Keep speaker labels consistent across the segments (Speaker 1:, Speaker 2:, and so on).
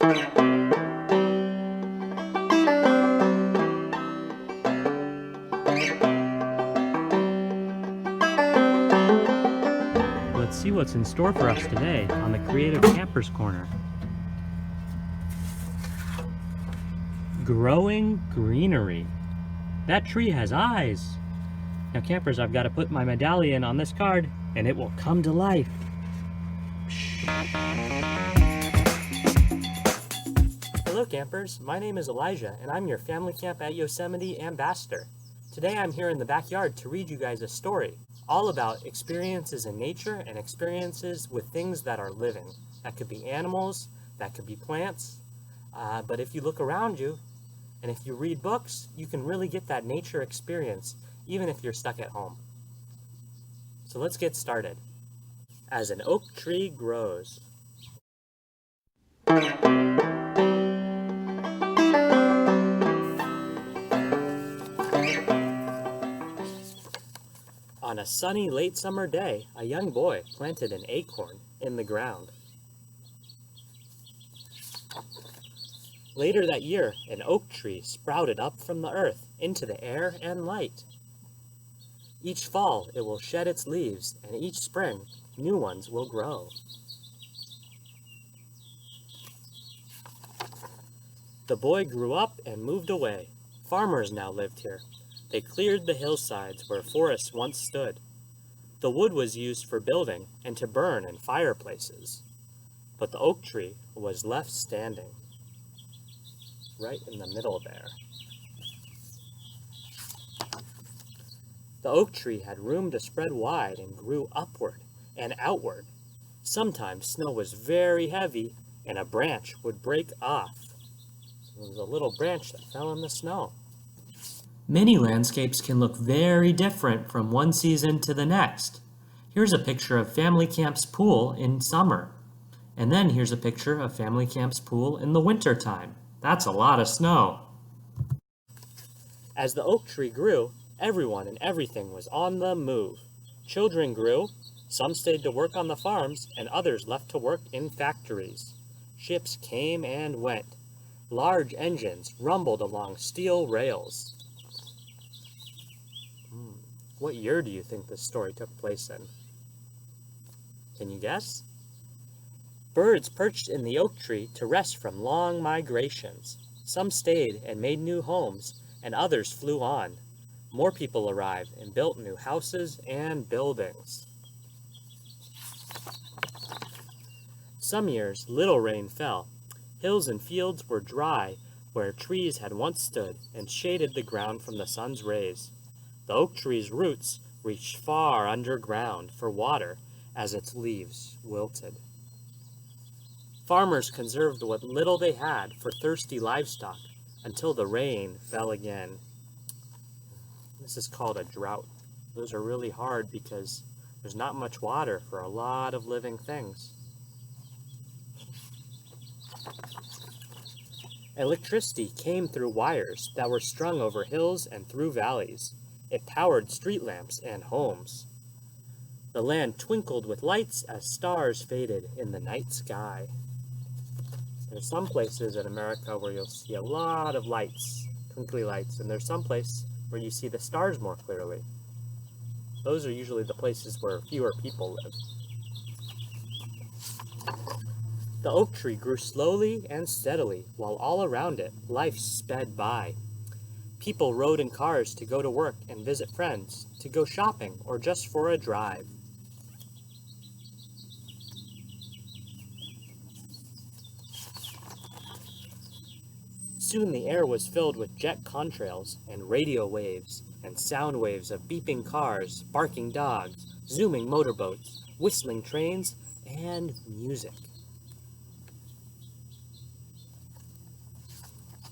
Speaker 1: Let's see what's in store for us today on the Creative Campers Corner. Growing greenery. That tree has eyes. Now campers, I've got to put my medallion on this card and it will come to life. Hello campers, my name is Elijah and I'm your Family Camp at Yosemite ambassador. Today I'm here in the backyard to read you guys a story all about experiences in nature and experiences with things that are living. That could be animals, that could be plants, but if you look around you and if you read books, you can really get that nature experience even if you're stuck at home. So let's get started. As an oak tree grows. On a sunny late summer day, a young boy planted an acorn in the ground. Later that year, an oak tree sprouted up from the earth into the air and light. Each fall, it will shed its leaves, and each spring, new ones will grow. The boy grew up and moved away. Farmers now lived here. They cleared the hillsides where forests once stood. The wood was used for building and to burn in fireplaces. But the oak tree was left standing, right in the middle there. The oak tree had room to spread wide and grew upward and outward. Sometimes snow was very heavy and a branch would break off. There was a little branch that fell in the snow. Many landscapes can look very different from one season to the next. Here's a picture of Family Camp's pool in summer. And then here's a picture of Family Camp's pool in the winter time. That's a lot of snow. As the oak tree grew, everyone and everything was on the move. Children grew. Some stayed to work on the farms, and others left to work in factories. Ships came and went. Large engines rumbled along steel rails. What year do you think this story took place in? Can you guess? Birds perched in the oak tree to rest from long migrations. Some stayed and made new homes, and others flew on. More people arrived and built new houses and buildings. Some years, little rain fell. Hills and fields were dry where trees had once stood and shaded the ground from the sun's rays. The oak tree's roots reached far underground for water as its leaves wilted. Farmers conserved what little they had for thirsty livestock until the rain fell again. This is called a drought. Those are really hard because there's not much water for a lot of living things. Electricity came through wires that were strung over hills and through valleys. It powered street lamps and homes. The land twinkled with lights as stars faded in the night sky. There's some places in America where you'll see a lot of lights, twinkly lights, and there's some places where you see the stars more clearly. Those are usually the places where fewer people live. The oak tree grew slowly and steadily, while all around it, life sped by. People rode in cars to go to work and visit friends, to go shopping, or just for a drive. Soon the air was filled with jet contrails and radio waves and sound waves of beeping cars, barking dogs, zooming motorboats, whistling trains, and music.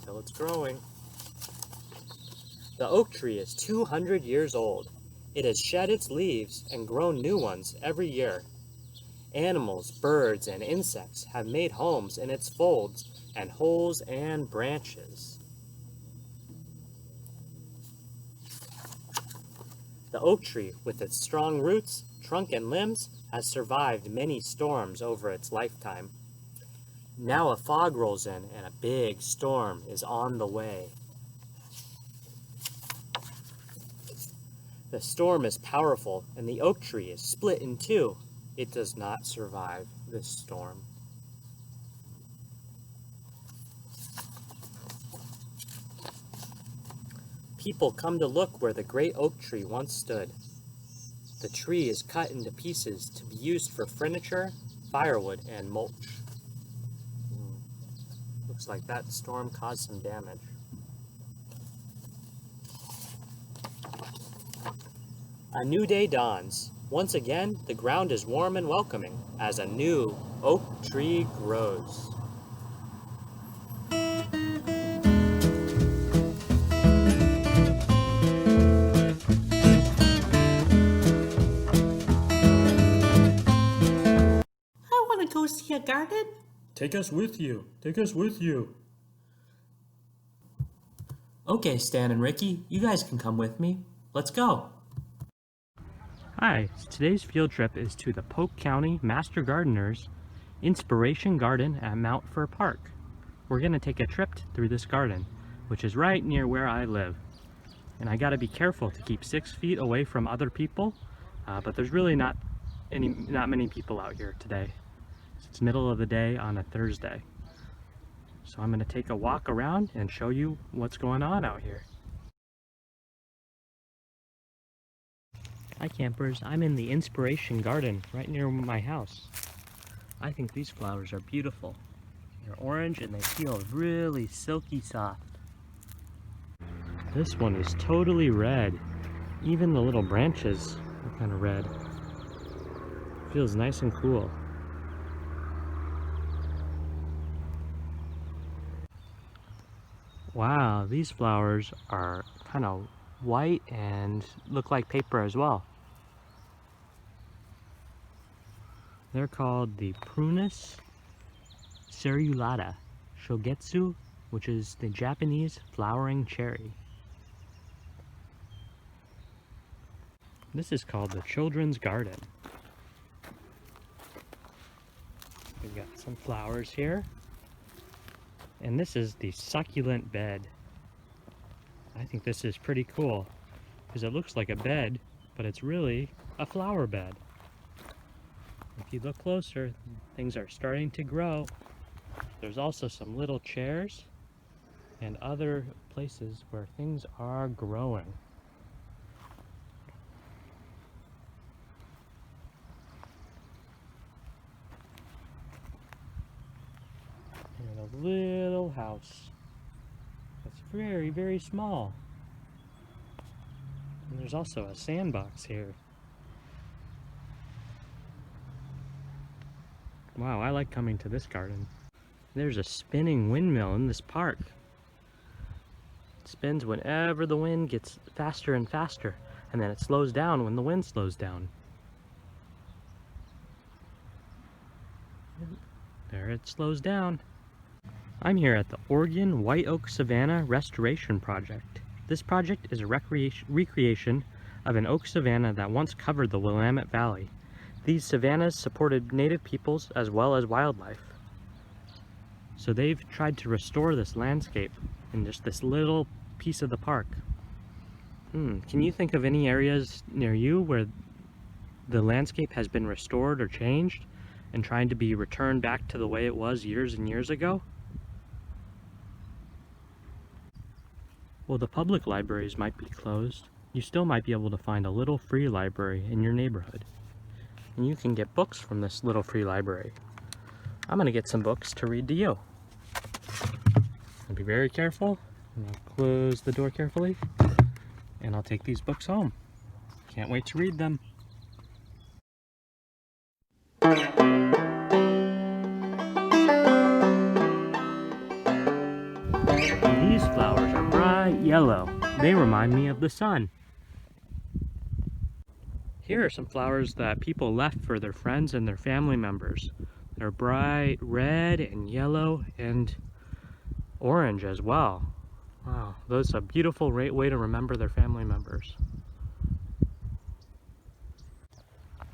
Speaker 1: Still it's growing. The oak tree is 200 years old. It has shed its leaves and grown new ones every year. Animals, birds, and insects have made homes in its folds and holes and branches. The oak tree, with its strong roots, trunk, and limbs, has survived many storms over its lifetime. Now a fog rolls in and a big storm is on the way. The storm is powerful and the oak tree is split in two. It does not survive this storm. People come to look where the great oak tree once stood. The tree is cut into pieces to be used for furniture, firewood, and mulch. Looks like that storm caused some damage. A new day dawns. Once again, the ground is warm and welcoming as a new oak tree grows.
Speaker 2: I want to go see a garden.
Speaker 1: Take us with you. Take us with you. Okay, Stan and Ricky, you guys can come with me. Let's go. Hi, today's field trip is to the Polk County Master Gardener's Inspiration Garden at Mount Fir Park. We're going to take a trip through this garden, which is right near where I live. And I got to be careful to keep 6 feet away from other people, but there's really not many people out here today. It's middle of the day on a Thursday. So I'm going to take a walk around and show you what's going on out here. Hi campers, I'm in the Inspiration Garden right near my house. I think these flowers are beautiful. They're orange and they feel really silky soft. This one is totally red. Even the little branches are kind of red. Feels nice and cool. Wow, these flowers are kind of white and look like paper as well. They're called the Prunus cerulata shogetsu, which is the Japanese flowering cherry. This is called the Children's Garden. We've got some flowers here. And this is the succulent bed. I think this is pretty cool because it looks like a bed, but it's really a flower bed. If you look closer, things are starting to grow. There's also some little chairs and other places where things are growing. And a little house. It's very, very small. And there's also a sandbox here. Wow, I like coming to this garden. There's a spinning windmill in this park. It spins whenever the wind gets faster and faster, and then it slows down when the wind slows down. There it slows down. I'm here at the Oregon White Oak Savanna Restoration Project. This project is a recreation of an oak savanna that once covered the Willamette Valley. These savannas supported native peoples as well as wildlife. So they've tried to restore this landscape in just this little piece of the park. Can you think of any areas near you where the landscape has been restored or changed and trying to be returned back to the way it was years and years ago? Well, the public libraries might be closed. You still might be able to find a little free library in your neighborhood. And you can get books from this little free library. I'm going to get some books to read to you. I'll be very careful, and I'll close the door carefully, and I'll take these books home. Can't wait to read them. These flowers are bright yellow. They remind me of the sun. Here are some flowers that people left for their friends and their family members. They're bright red and yellow and orange as well. Wow, that's a beautiful way to remember their family members.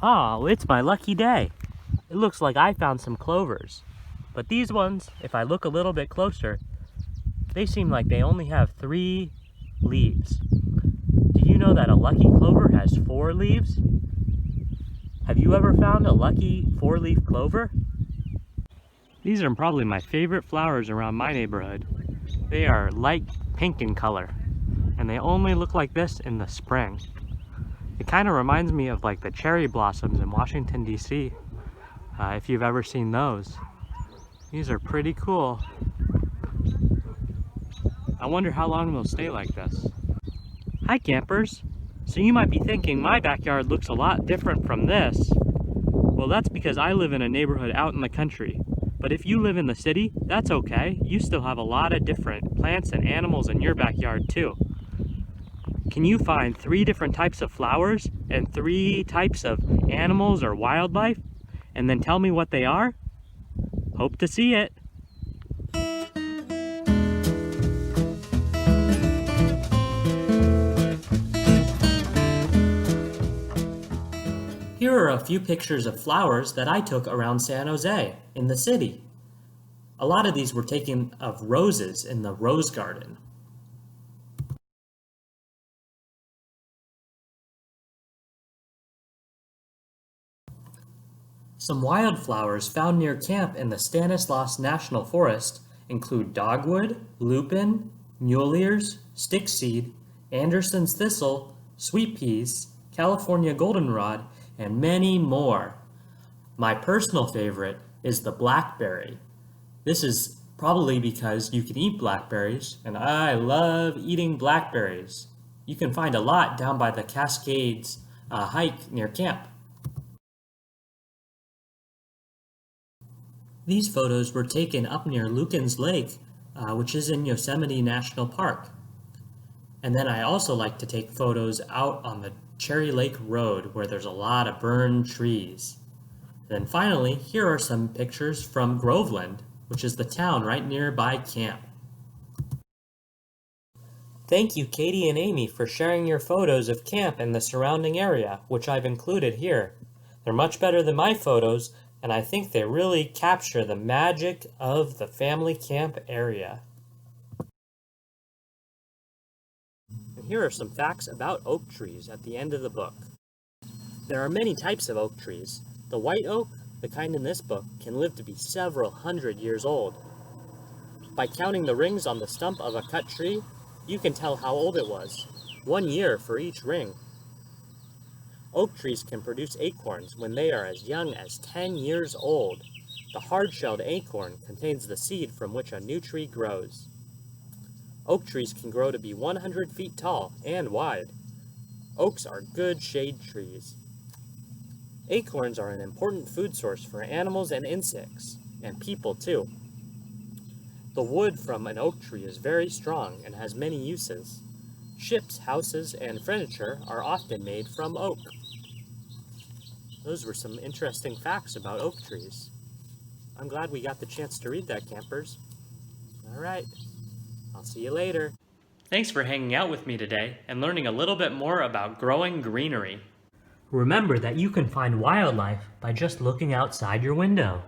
Speaker 1: Oh, it's my lucky day. It looks like I found some clovers. But these ones, if I look a little bit closer, they seem like they only have 3 leaves. Do you know that a lucky clover has 4 leaves? Have you ever found a lucky 4-leaf clover? These are probably my favorite flowers around my neighborhood. They are light pink in color, and they only look like this in the spring. It kind of reminds me of like the cherry blossoms in Washington, D.C. If you've ever seen those. These are pretty cool. I wonder how long they'll stay like this. Hi campers! So you might be thinking my backyard looks a lot different from this. Well, that's because I live in a neighborhood out in the country. But if you live in the city, that's okay. You still have a lot of different plants and animals in your backyard too. Can you find 3 different types of flowers and 3 types of animals or wildlife? And then tell me what they are? Hope to see it. Here are a few pictures of flowers that I took around San Jose, in the city. A lot of these were taken of roses in the rose garden. Some wildflowers found near camp in the Stanislaus National Forest include dogwood, lupin, mule ears, stickseed, Anderson's thistle, sweet peas, California goldenrod, and many more. My personal favorite is the blackberry. This is probably because you can eat blackberries, and I love eating blackberries. You can find a lot down by the Cascades hike near camp. These photos were taken up near Lucan's Lake, which is in Yosemite National Park. And then I also like to take photos out on the Cherry Lake Road where there's a lot of burned trees. Then finally, here are some pictures from Groveland, which is the town right nearby camp. Thank you, Katie and Amy, for sharing your photos of camp and the surrounding area, which I've included here. They're much better than my photos, and I think they really capture the magic of the family camp area. And here are some facts about oak trees at the end of the book. There are many types of oak trees. The white oak, the kind in this book, can live to be several hundred years old. By counting the rings on the stump of a cut tree, you can tell how old it was, 1 year for each ring. Oak trees can produce acorns when they are as young as 10 years old. The hard-shelled acorn contains the seed from which a new tree grows. Oak trees can grow to be 100 feet tall and wide. Oaks are good shade trees. Acorns are an important food source for animals and insects, and people too. The wood from an oak tree is very strong and has many uses. Ships, houses, and furniture are often made from oak. Those were some interesting facts about oak trees. I'm glad we got the chance to read that, campers. All right, I'll see you later. Thanks for hanging out with me today and learning a little bit more about growing greenery. Remember that you can find wildlife by just looking outside your window.